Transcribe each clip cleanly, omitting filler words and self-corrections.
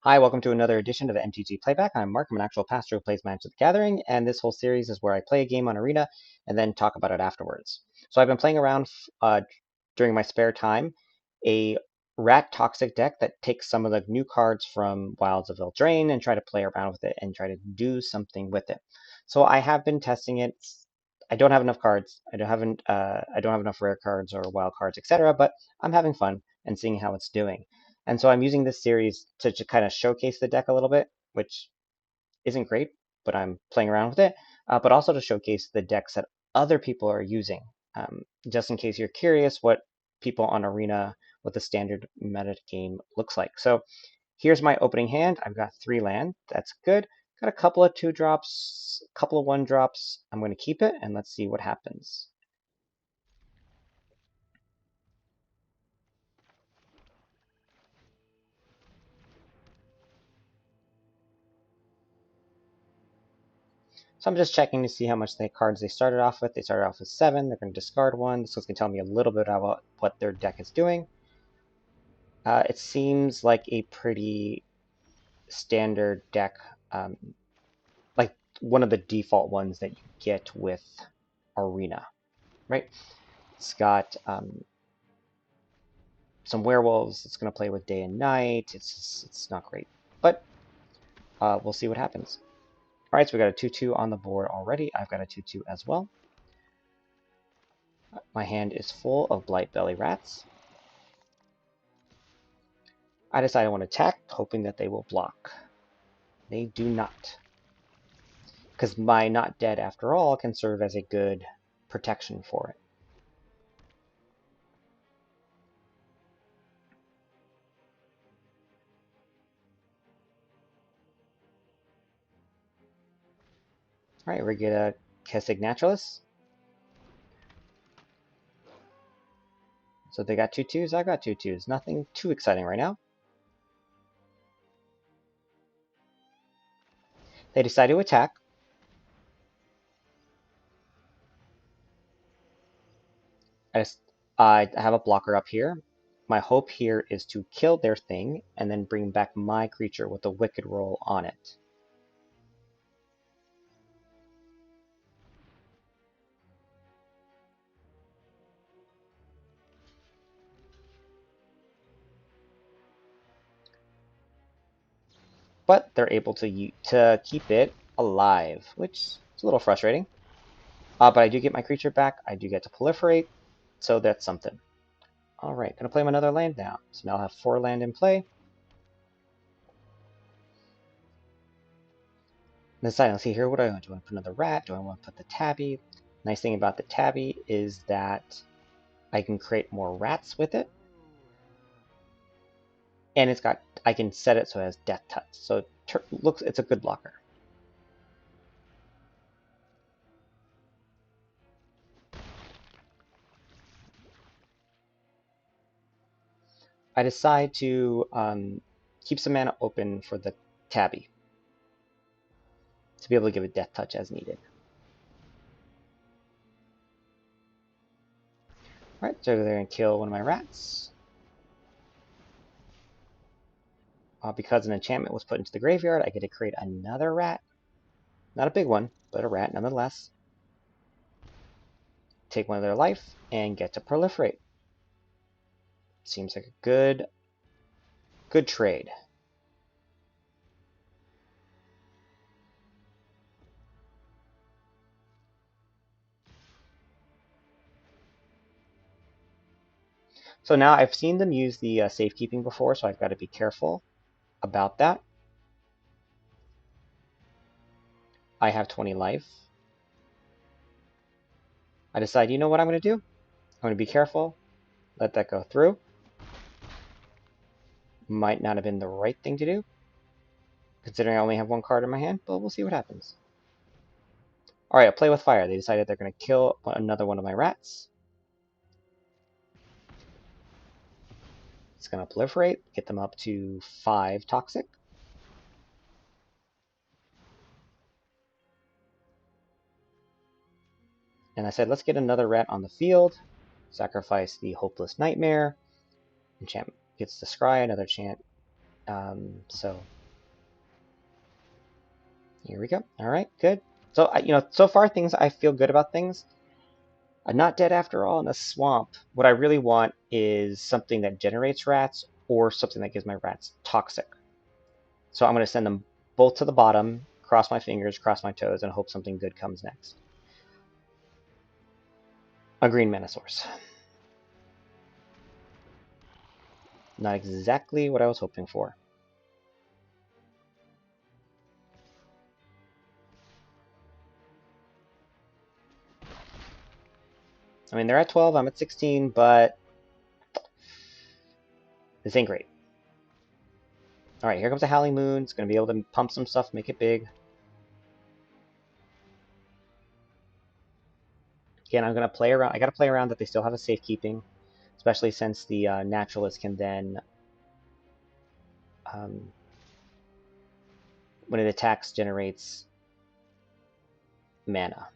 Hi, welcome to another edition of the MTG Playback. I'm Mark. I'm an actual pastor who plays Magic the Gathering, and this whole series is where I play a game on Arena and then talk about it afterwards. So I've been playing around during my spare time a Rat Toxic deck that takes some of the new cards from Wilds of Eldraine and try to play around with it and try to do something with it. So I have been testing it. I don't have enough cards. I don't have enough rare cards or wild cards, etc. But I'm having fun and seeing how it's doing. And so I'm using this series to kind of showcase the deck a little bit, which isn't great, but I'm playing around with it, but also to showcase the decks that other people are using, just in case you're curious what people on Arena, what the standard meta game looks like. So here's my opening hand. I've got 3 land. That's good. Got a couple of 2-drops, a couple of 1-drops. I'm going to keep it, and let's see what happens. So I'm just checking to see how much the cards they started off with. They started off with 7. They're going to discard 1. This is going to tell me a little bit about what their deck is doing. It seems like a pretty standard deck, like one of the default ones that you get with Arena, right? It's got some werewolves. It's going to play with day and night. It's not great, but we'll see what happens. All right, so we got a 2/2 on the board already. I've got a 2/2 as well. My hand is full of Blightbelly Rats. I decide I want to attack, hoping that they will block. They do not. Because my not dead, after all, can serve as a good protection for it. Alright, we get a Kessig Naturalist. So they got 2/2s, I got 2/2s. Nothing too exciting right now. They decide to attack. I have a blocker up here. My hope here is to kill their thing and then bring back my creature with a Wicked Roll on it. But they're able to keep it alive, which is a little frustrating. But I do get my creature back. I do get to proliferate, so that's something. All right, gonna play another land now. So now I'll have 4 land in play. Decide, let's see here, what do I want? Do I want to put another rat? Do I want to put the tabby? Nice thing about the tabby is that I can create more rats with it. And I can set it so it has death touch. So it's a good blocker. I decide to keep some mana open for the tabby to be able to give it death touch as needed. Alright, so they're going to kill one of my rats. Because an enchantment was put into the graveyard, I get to create another rat. Not a big one, but a rat nonetheless. Take one of their life and get to proliferate. Seems like a good trade. So now I've seen them use the safekeeping before, so I've got to be careful about that. I have 20 life. I decide, you know what I'm going to do? I'm going to be careful. Let that go through. Might not have been the right thing to do, considering I only have 1 card in my hand, but we'll see what happens. Alright, I'll play with fire. They decided they're going to kill another one of my rats. It's going to proliferate, get them up to 5 toxic. And I said, let's get another rat on the field. Sacrifice the Hopeless Nightmare. Enchantment gets the Scry, another chant. So here we go. All right, good. So so far I feel good about things. I'm not dead after all in a swamp. What I really want is something that generates rats or something that gives my rats toxic. So I'm going to send them both to the bottom, cross my fingers, cross my toes, and hope something good comes next. A green mana source. Not exactly what I was hoping for. I mean, they're at 12, I'm at 16, but this ain't great. Alright, here comes a Howling Moon. It's going to be able to pump some stuff, make it big. Again, I'm going to play around. I got to play around that they still have a safekeeping, especially since the Naturalist can then, when it attacks, generates mana.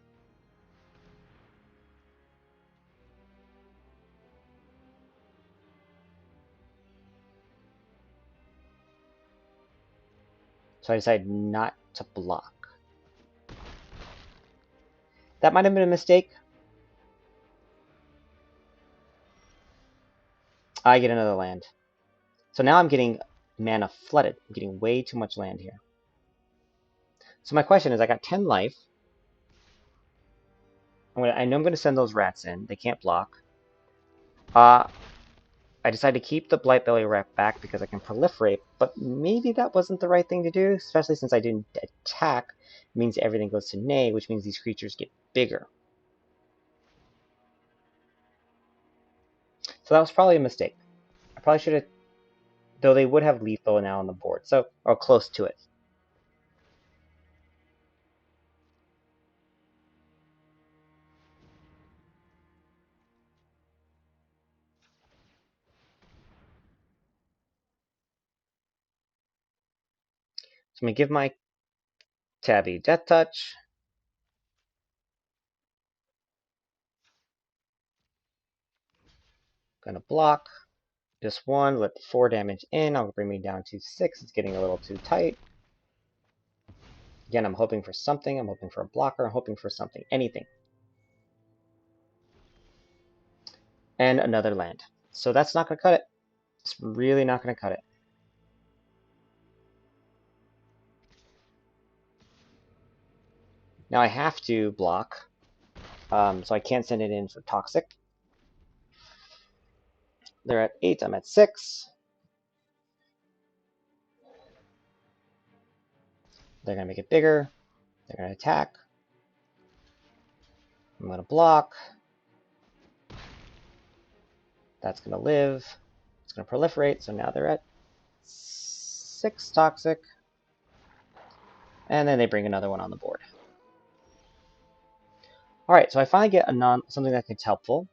So I decided not to block. That might have been a mistake. I get another land. So now I'm getting mana flooded. I'm getting way too much land here. So my question is, I got 10 life. I know I'm going to send those rats in. They can't block. I decided to keep the Blightbelly Rat back because I can proliferate, but maybe that wasn't the right thing to do, especially since I didn't attack. It means everything goes to nay, which means these creatures get bigger. So that was probably a mistake. I probably should have, though they would have lethal now on the board, so or close to it. So I'm gonna give my Tabby Death Touch. Gonna block. Just one, let 4 damage in. I'll bring me down to 6. It's getting a little too tight. Again, I'm hoping for something. I'm hoping for a blocker. I'm hoping for something. Anything. And another land. So that's not going to cut it. It's really not going to cut it. Now I have to block. So I can't send it in for toxic. They're at 8. I'm at 6. They're going to make it bigger. They're going to attack. I'm going to block. That's going to live. It's going to proliferate. So now they're at 6 toxic. And then they bring another one on the board. Alright, so I finally get something that gets helpful.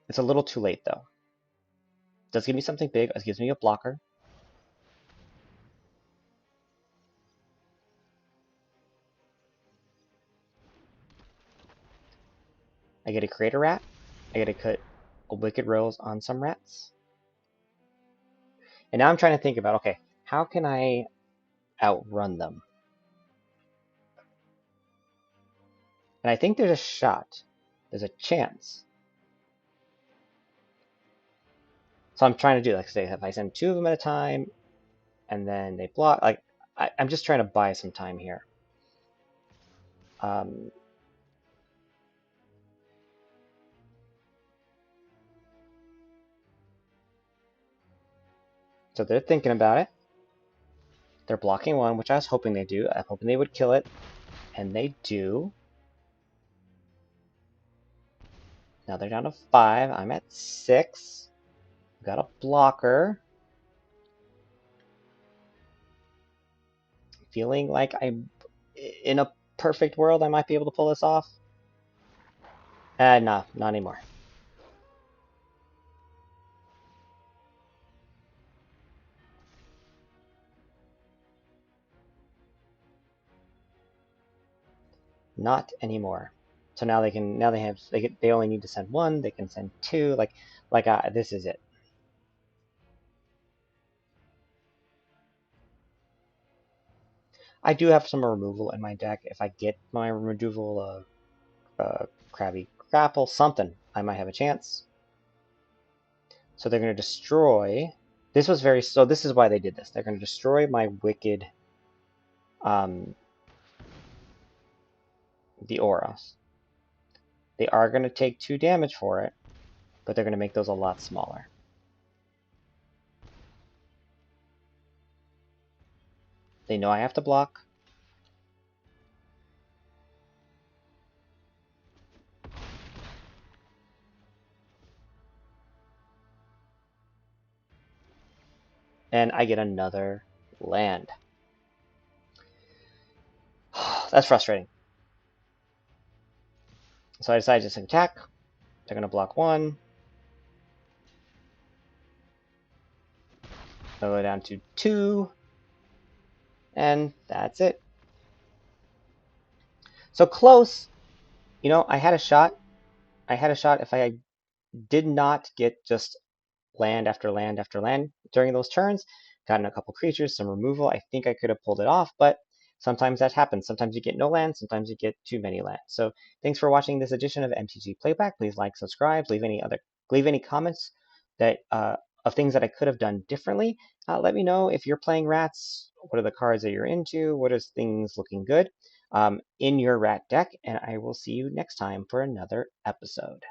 It's a little too late, though. It does give me something big. It gives me a blocker. I get to create a rat. I get to cut a Wicked Rose on some rats. And now I'm trying to think about, okay, how can I outrun them? And I think there's a shot. There's a chance. So I'm trying to do, like, say, if I send 2 of them at a time, and then they block, like, I'm just trying to buy some time here. So they're thinking about it. They're blocking 1, which I was hoping they do. I'm hoping they would kill it. And they do. Now they're down to 5. I'm at 6. Got a blocker. Feeling like I'm in a perfect world, I might be able to pull this off. No, not anymore. Not anymore. So now they only need to send 1. They can send 2. This is it. I do have some removal in my deck. If I get my removal of Candy Grapple, something, I might have a chance. So they're going to destroy. This was very. So this is why they did this. They're going to destroy my Wicked. The auras. They are going to take 2 damage for it, but they're going to make those a lot smaller. They know I have to block. And I get another land. That's frustrating. So I decide to just attack. They're going to block 1. I'll go down to 2. And that's it. So close. You know, I had a shot. I had a shot if I did not get just land after land after land during those turns, gotten a couple creatures, some removal. I think I could have pulled it off, but sometimes that happens. Sometimes you get no land, sometimes you get too many lands. So thanks for watching this edition of MTG Playback. Please like, subscribe, leave any comments that of things that I could have done differently. Let me know if you're playing rats. What are the cards that you're into? What is things looking good in your rat deck? And I will see you next time for another episode.